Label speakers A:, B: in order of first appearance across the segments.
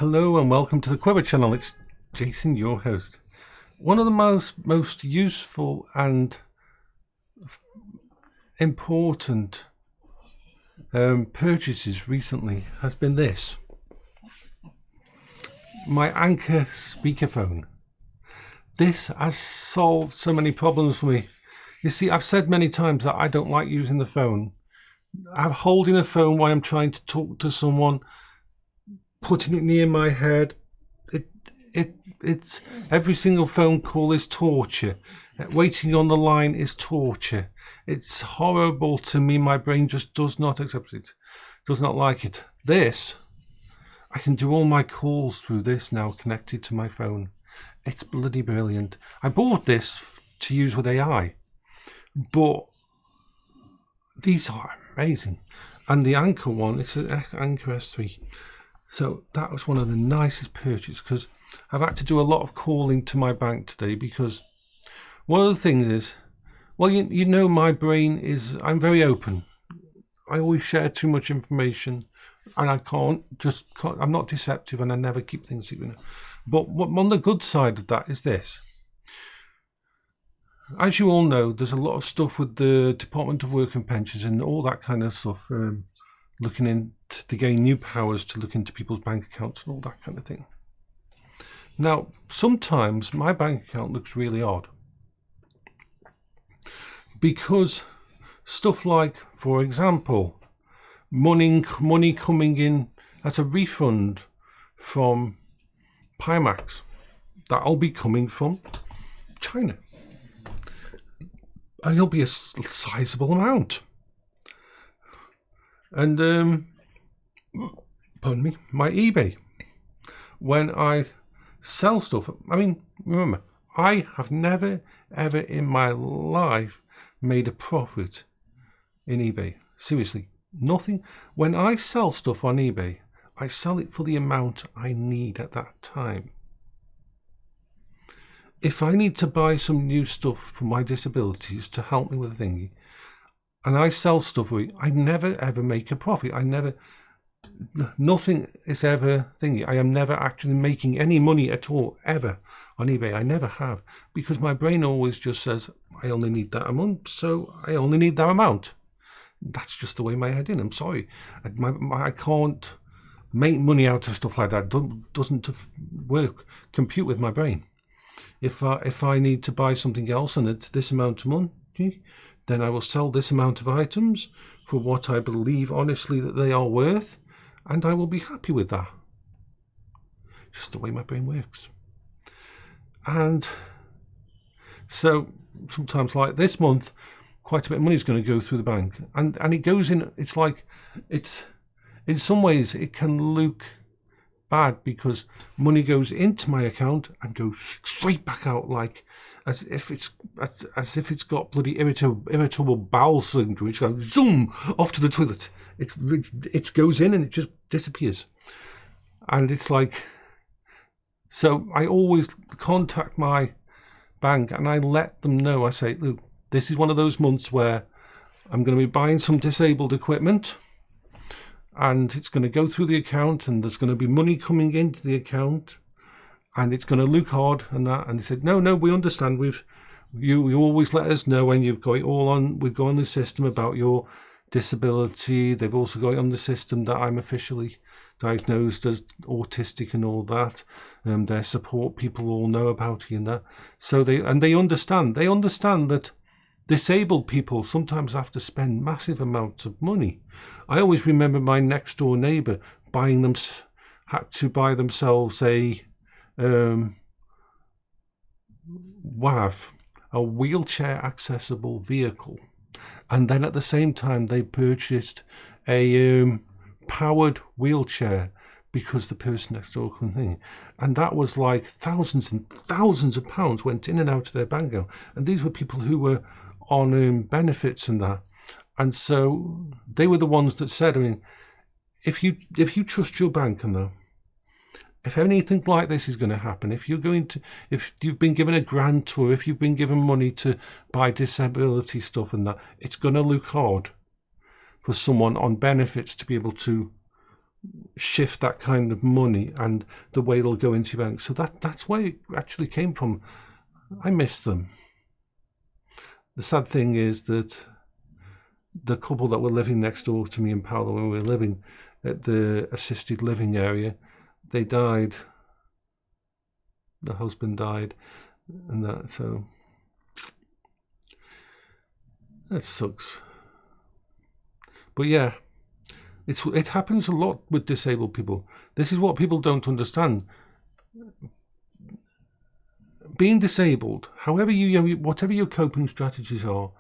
A: Hello and welcome to the Quiver channel. It's Jason, your host. One of the most useful and important purchases recently has been this. My Anchor speakerphone. This has solved so many problems for me. You see, I've said many times that I don't like using the phone. I'm holding a phone while I'm trying to talk to someone, putting it near my head. It's every single phone call is torture. Waiting on the line is torture. It's horrible to me. My brain just does not accept it, does not like it. This, I can do all my calls through this now connected to my phone. It's bloody brilliant. I bought this to use with AI, but these are amazing. And the Anchor one, it's an Anchor S3. So that was one of the nicest purchases, because I've had to do a lot of calling to my bank today, because one of the things is, well, you know, my brain is, I'm very open. I always share too much information, and I'm not deceptive, and I never keep things secret. But on the good side of that is this. As you all know, there's a lot of stuff with the Department of Work and Pensions and all that kind of stuff, looking into to gain new powers to look into people's bank accounts and all that kind of thing. Now, sometimes my bank account looks really odd, because stuff like, for example, money coming in as a refund from Pimax, that'll be coming from China, and it'll be a sizable amount. And pardon me, my eBay, when I sell stuff, I mean, remember, I have never ever in my life made a profit in eBay. Seriously, nothing. When I sell stuff on eBay, I sell it for the amount I need at that time. If I need to buy some new stuff for my disabilities to help me with a thingy, and I sell stuff for it, I never ever make a profit. Nothing is ever thingy. I am never actually making any money at all, ever, on eBay. I never have, because my brain always just says, I only need that amount, so I only need that amount. That's just the way my head is. I'm sorry. I can't make money out of stuff like that. Doesn't work, compute with my brain. If I need to buy something else and it's this amount of money, then I will sell this amount of items for what I believe honestly that they are worth, and I will be happy with that. Just the way my brain works. And so sometimes, like this month, quite a bit of money is going to go through the bank, and it goes in. It's like, it's in some ways it can look bad, because money goes into my account and goes straight back out, like as if it's got bloody irritable bowel syndrome. It's like zoom off to the toilet. It goes in and it just disappears. And it's like, so I always contact my bank and I let them know. I say, look, this is one of those months where I'm going to be buying some disabled equipment, and it's going to go through the account, and there's going to be money coming into the account, and it's going to look odd and that. And he said, no, we understand. You always let us know when you've got it all on. We've got on the system about your disability. They've also got it on the system that I'm officially diagnosed as autistic and all that. Their support people all know about it and that. So they understand. They understand that disabled people sometimes have to spend massive amounts of money. I always remember my next door neighbour had to buy themselves a WAV, a wheelchair accessible vehicle, and then at the same time they purchased a powered wheelchair, because the person next door couldn't think. And that was like thousands and thousands of pounds went in and out of their bank account. And these were people who were on benefits and that. And so they were the ones that said, I mean, if you trust your bank and that, if anything like this is going to happen, if you've been given a grant, or if you've been given money to buy disability stuff and that, it's going to look hard for someone on benefits to be able to shift that kind of money and the way it'll go into your bank. So that's where it actually came from. I miss them. The sad thing is that the couple that were living next door to me and Paola, when we were living at the assisted living area, they died. The husband died, and that, so that sucks. But yeah, it happens a lot with disabled people. This is what people don't understand. Being disabled, whatever your coping strategies are,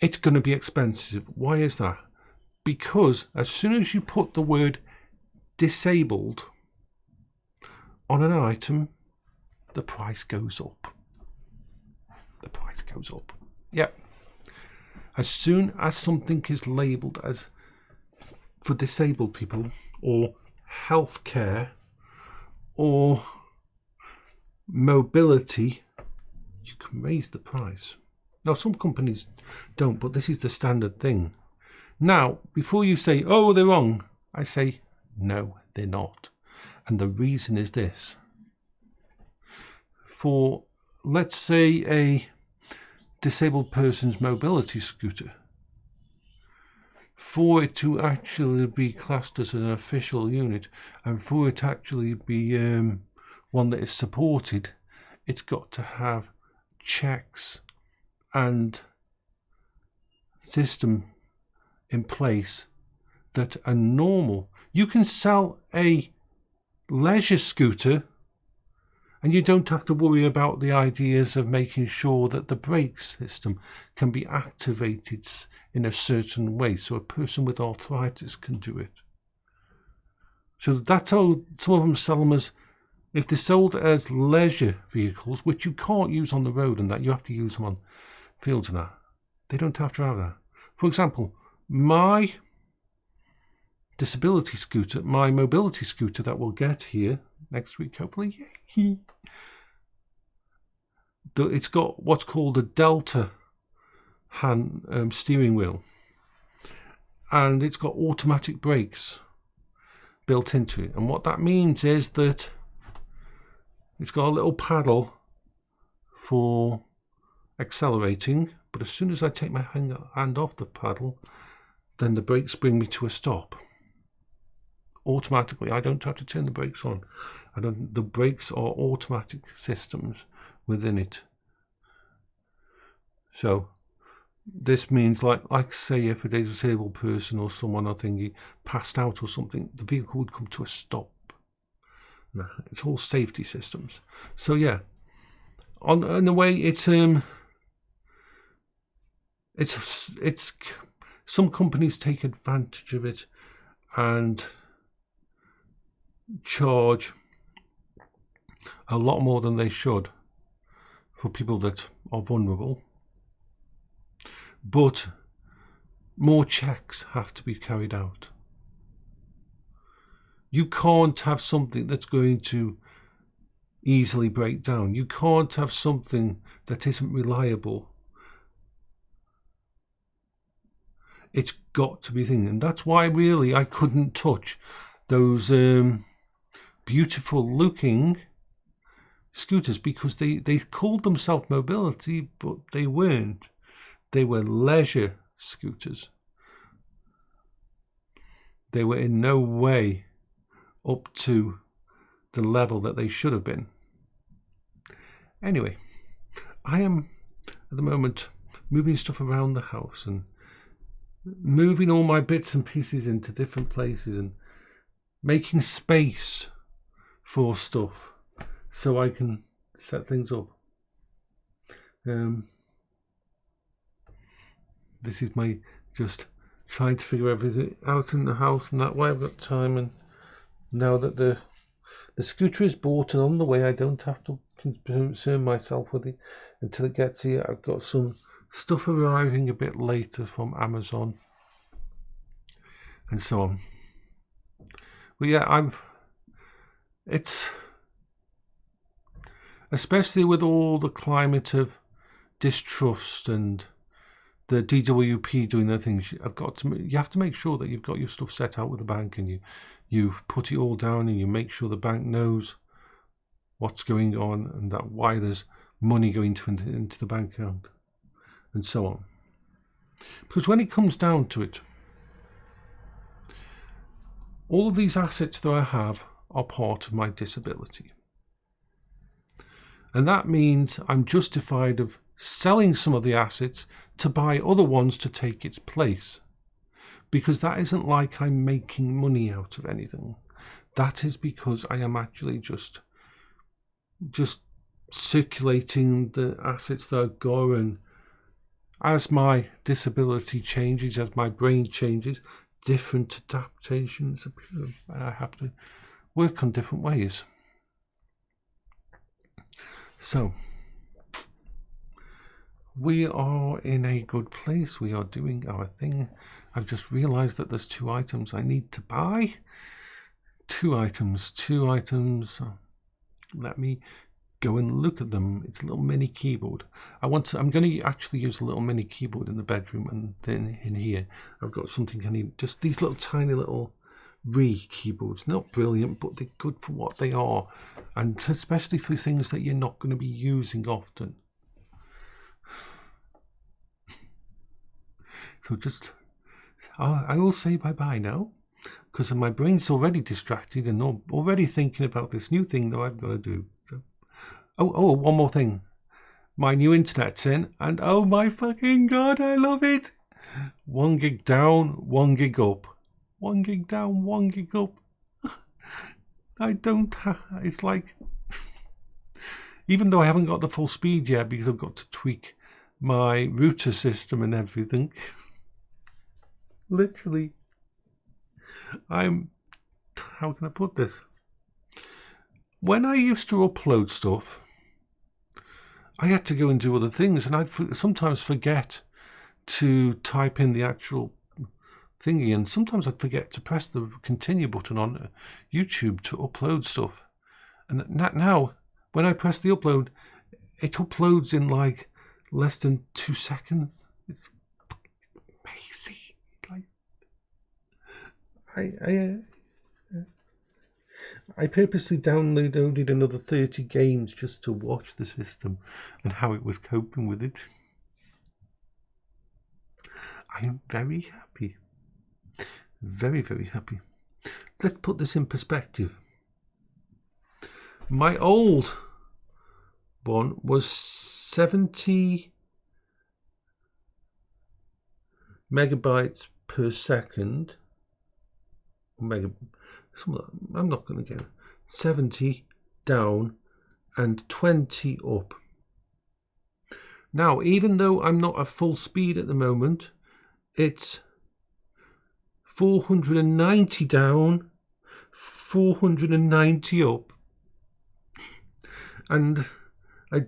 A: it's going to be expensive. Why is that? Because as soon as you put the word disabled on an item, the price goes up. The price goes up. Yeah. As soon as something is labelled as for disabled people or healthcare or mobility, you can raise the price. Now, some companies don't, but this is the standard thing. Now, before you say, oh, they're wrong, I say, no, they're not. And the reason is this. For, let's say, a disabled person's mobility scooter, for it to actually be classed as an official unit and for it to actually be one that is supported, it's got to have checks and system in place that are normal. You can sell a leisure scooter and you don't have to worry about the ideas of making sure that the brake system can be activated in a certain way so a person with arthritis can do it. So that's how some of them sell them as, if they're sold as leisure vehicles, which you can't use on the road and that, you have to use them on fields and that, they don't have to have that. For example, my disability scooter, my mobility scooter that we'll get here next week, hopefully, yay. It's got what's called a Delta hand steering wheel, and it's got automatic brakes built into it. And what that means is that it's got a little paddle for accelerating, but as soon as I take my hand off the paddle, then the brakes bring me to a stop automatically. I don't have to turn the brakes on. The brakes are automatic systems within it. So this means, like say, if a disabled person or someone, I think, passed out or something, the vehicle would come to a stop. No, it's all safety systems. So yeah, in a way, it's some companies take advantage of it and charge a lot more than they should for people that are vulnerable. But more checks have to be carried out. You can't have something that's going to easily break down. You can't have something that isn't reliable. It's got to be thing, and that's why really I couldn't touch those beautiful looking scooters, because they called themselves mobility, but they weren't. They were leisure scooters. They were in no way up to the level that they should have been. Anyway, I am at the moment moving stuff around the house and moving all my bits and pieces into different places and making space for stuff so I can set things up. This is my just trying to figure everything out in the house, and that way I've got time. And now that the scooter is bought and on the way, I don't have to concern myself with it until it gets here. I've got some stuff arriving a bit later from Amazon and so on. But yeah, it's especially with all the climate of distrust and the DWP doing their things, you have to make sure that you've got your stuff set out with the bank, and you put it all down, and you make sure the bank knows what's going on, and that why there's money going into the bank account, and so on. Because when it comes down to it, all of these assets that I have are part of my disability. And that means I'm justified of selling some of the assets to buy other ones to take its place. Because that isn't like I'm making money out of anything. That is because I am actually just circulating the assets that I've got, and as my disability changes, as my brain changes, different adaptations appear. I have to work on different ways. So, we are in a good place. We are doing our thing. I've just realized that there's 2 items I need to buy. 2 items. Let me go and look at them. It's a little mini keyboard. I'm going to actually use a little mini keyboard in the bedroom, and then in here I've got something I need. Just these little tiny little keyboards. Not brilliant, but they're good for what they are, and especially for things that you're not going to be using often. So I will say bye-bye now, because my brain's already distracted and already thinking about this new thing that I've got to do. So, one more thing. My new internet's in, and oh my fucking god, I love it. 1 gig down, 1 gig up. 1 gig down, 1 gig up. It's like, even though I haven't got the full speed yet, because I've got to tweak my router system and everything. Literally, how can I put this? When I used to upload stuff, I had to go and do other things, and I'd sometimes forget to type in the actual thingy, and sometimes I'd forget to press the continue button on YouTube to upload stuff. And now, when I press the upload, it uploads in like less than 2 seconds. It's amazing. I purposely downloaded another 30 games just to watch the system and how it was coping with it. I am very happy. Very, very happy. Let's put this in perspective. My old one was 70 megabytes per second. I'm not going to get 70 down and 20 up. Now, even though I'm not at full speed at the moment, it's 490 down, 490 up. And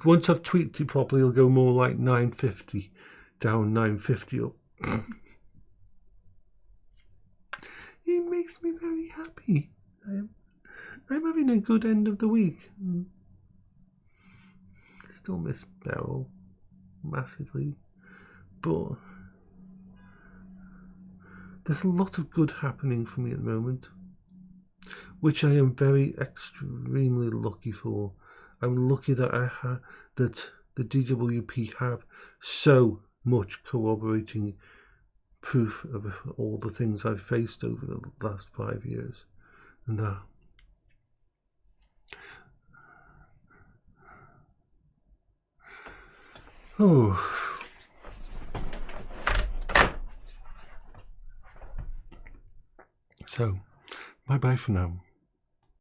A: once I've tweaked it properly, it'll go more like 950 down, 950 up. It makes me very happy. I'm having a good end of the week. I still miss Beryl massively, but there's a lot of good happening for me at the moment, which I am very extremely lucky for. I'm lucky that that the DWP have so much corroborating proof of all the things I've faced over the last 5 years, and that. Oh. So, bye-bye for now.